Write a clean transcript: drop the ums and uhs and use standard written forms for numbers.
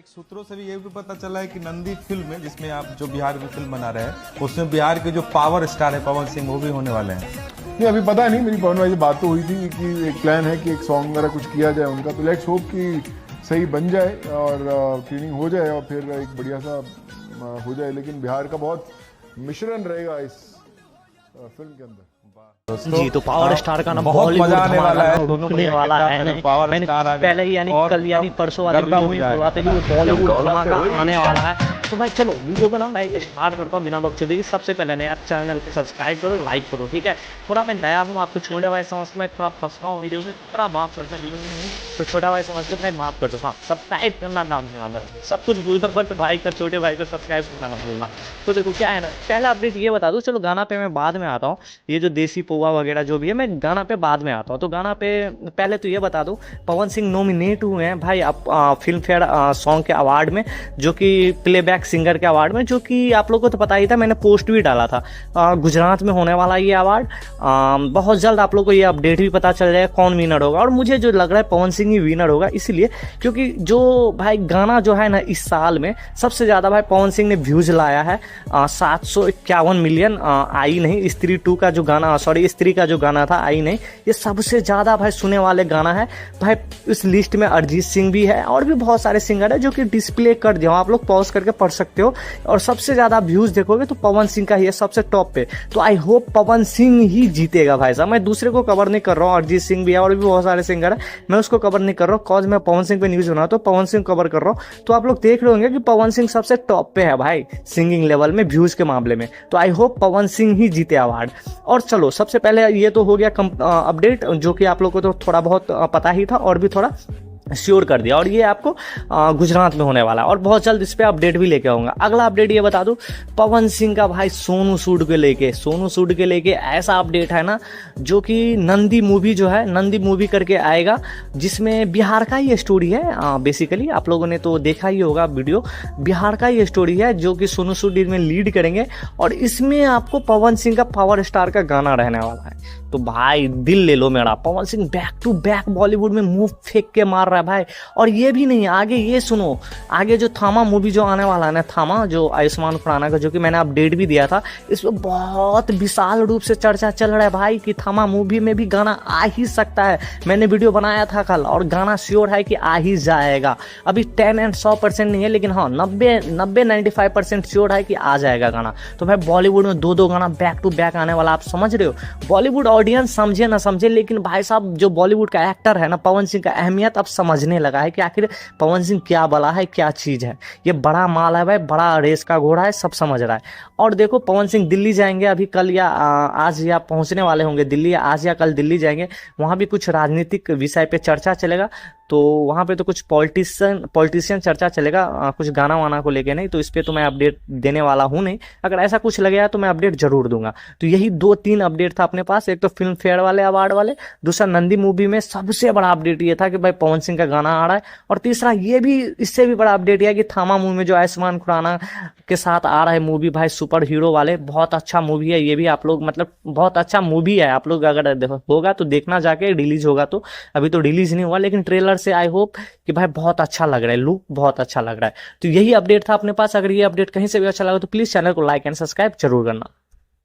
सूत्रों से भी ये भी पता चला है कि नंदी फिल्म में, जिसमें आप जो बिहार की फिल्म बना रहे हैं, उसमें बिहार के जो पावर स्टार है पवन सिंह, वो भी होने वाले हैं। नहीं, अभी पता नहीं, मेरी पवन भाई से बात तो हुई थी कि एक प्लान है कि एक सॉन्ग वगैरह कुछ किया जाए उनका, तो लेट्स होप कि सही बन जाए और ट्रेनिंग हो जाए और फिर एक बढ़िया सा हो जाए। लेकिन बिहार का बहुत मिश्रण रहेगा इस फिल्म के अंदर। जी, तो पावर स्टार का ना बहुत मजा आने वाला है, दोनों वाला है। पावर मैंने स्टार पहले ही यानी कल यानी परसों वाले वीडियो में शुरुआत है कि बॉलीवुड धमाका आने वाला है। तो भाई चलो वीडियो को ना मैं स्टार्ट करता हूँ बिना बकचोदी। सबसे पहले नया चैनल को सब्सक्राइब करो, लाइक करो, ठीक है। थोड़ा मैं नया हूँ, आपको छोटा भाई समझ में थोड़ा फंसता हूँ वीडियो में, थोड़ा माफ करता हूँ, तो छोटा भाई समझ के भाई माफ कर दो। हाँ, सब्सक्राइब करना नाम नहीं आता, सब कुछ भूल कर बट भाई का छोटे भाई को सब्सक्राइब करना ना भूलना। तो देखो क्या है ना, पहला अपडेट ये बता दूँ, चलो गाना पे मैं बाद में आता हूँ। ये जो देसी पोहा वगैरह जो भी है, मैं गाना पे बाद में आता हूँ। तो गाना पे पहले तो ये बता दूँ, पवन सिंह नॉमिनेट हुए हैं भाई आप फिल्म फेयर सॉन्ग के अवार्ड में, जो कि प्लेबैक सिंगर के अवार्ड में, जो कि आप लोगों को तो पता ही था, मैंने पोस्ट भी डाला था। गुजरात में होने वाला ये अवार्ड, बहुत जल्द आप लोगों को ये अपडेट भी पता चल जाएगा कौन विनर होगा। और मुझे जो लग रहा है पवन सिंह ही विनर होगा, इसलिए क्योंकि जो भाई गाना जो है ना इस साल में सबसे ज़्यादा भाई पवन सिंह ने व्यूज़ लाया है, 751 मिलियन। आई नहीं स्त्री 2 का जो गाना, सॉरी स्त्री का जो गाना था आई नहीं, ये सबसे ज़्यादा भाई सुने वाले गाना है भाई। इस लिस्ट में अरिजीत सिंह भी है और भी बहुत सारे सिंगर है, जो कि डिस्प्ले कर दिया, आप लोग पॉज करके पढ़ सकते हो। और सबसे ज़्यादा व्यूज़ देखोगे तो पवन सिंह का ही है सबसे टॉप पे। तो आई होप पवन सिंह ही जीतेगा भाई साहब। मैं दूसरे को कवर नहीं कर रहा हूँ, अरिजीत सिंह भी है और भी बहुत सारे सिंगर है, मैं उसको कवर नहीं कर रहा हूँ, कॉज मैं पवन सिंह पे न्यूज़ बना तो पवन सिंह कवर कर रहा हूँ। तो आप लोग देख रहे होंगे कि पवन सिंह सबसे टॉप पे है भाई सिंगिंग लेवल में, व्यूज़ के मामले में। तो आई होप पवन सिंह ही जीते अवार्ड। और चलो सबसे पहले ये तो हो गया अपडेट, जो कि आप लोग को तो थोड़ा बहुत पता ही था और भी थोड़ा श्योर कर दिया। और ये आपको गुजरात में होने वाला है और बहुत जल्द इस पे अपडेट भी लेके आऊँगा। अगला अपडेट ये बता दूं, पवन सिंह का भाई सोनू सूद के लेके ऐसा अपडेट है ना, जो कि नंदी मूवी जो है, नंदी मूवी करके आएगा, जिसमें बिहार का ही स्टोरी है। बेसिकली आप लोगों ने तो देखा ही होगा वीडियो, बिहार का ही स्टोरी है, जो कि सोनू सूद में लीड करेंगे। और इसमें आपको पवन सिंह का पावर स्टार का गाना रहने वाला है। तो भाई दिल ले लो मेरा, Pawan Singh back to back Bollywood में मूव फेंक के मार रहा है भाई। और ये भी नहीं, आगे ये सुनो, आगे जो थामा मूवी जो आने वाला है ना, थामा जो आयुष्मान खुराना का, जो कि मैंने अपडेट भी दिया था, इसमें बहुत विशाल रूप से चर्चा चल रहा है भाई कि थामा मूवी में भी गाना आ ही सकता है। मैंने वीडियो बनाया था कल और गाना श्योर है कि आ ही जाएगा। अभी 10 एंड 100% नहीं है, लेकिन हाँ 90-95% श्योर है कि आ जाएगा गाना। तो भाई बॉलीवुड में दो गाना बैक टू बैक आने वाला, आप समझ रहे हो। बॉलीवुड ऑडियंस समझे ना समझे, लेकिन भाई साहब जो बॉलीवुड का एक्टर है ना पवन सिंह का अहमियत अब समझने लगा है कि आखिर पवन सिंह क्या बला है, क्या चीज़ है। ये बड़ा माल है भाई, बड़ा रेस का घोड़ा है, सब समझ रहा है। और देखो पवन सिंह दिल्ली जाएंगे अभी कल या आज, या पहुंचने वाले होंगे दिल्ली, या आज या कल दिल्ली जाएंगे। वहाँ भी कुछ राजनीतिक विषय पे चर्चा चलेगा, तो वहाँ पे तो कुछ पॉलिटिशियन चर्चा चलेगा, कुछ गाना वाना को लेके नहीं। तो इस पर तो मैं अपडेट देने वाला हूँ नहीं, अगर ऐसा कुछ लगेगा तो मैं अपडेट जरूर दूंगा। तो यही 2-3 अपडेट था अपने पास, एक तो फिल्म फेयर वाले अवार्ड वाले, दूसरा नंदी मूवी में सबसे बड़ा अपडेट ये था कि भाई पवन सिंह का गाना आ रहा है, और तीसरा ये भी, इससे भी बड़ा अपडेट यह है कि थामा मूवी में जो आयुष्मान खुराना के साथ आ रहा है मूवी भाई, सुपर हीरो वाले, बहुत अच्छा मूवी है ये भी। आप लोग मतलब बहुत अच्छा मूवी है, आप लोग अगर होगा तो देखना जाके, रिलीज होगा तो। अभी तो रिलीज नहीं हुआ, लेकिन ट्रेलर से आई होप कि भाई बहुत अच्छा लग रहा है, लुक बहुत अच्छा लग रहा है। तो यही अपडेट था अपने पास। अगर ये अपडेट कहीं से भी अच्छा लगा तो प्लीज चैनल को लाइक एंड सब्सक्राइब जरूर करना।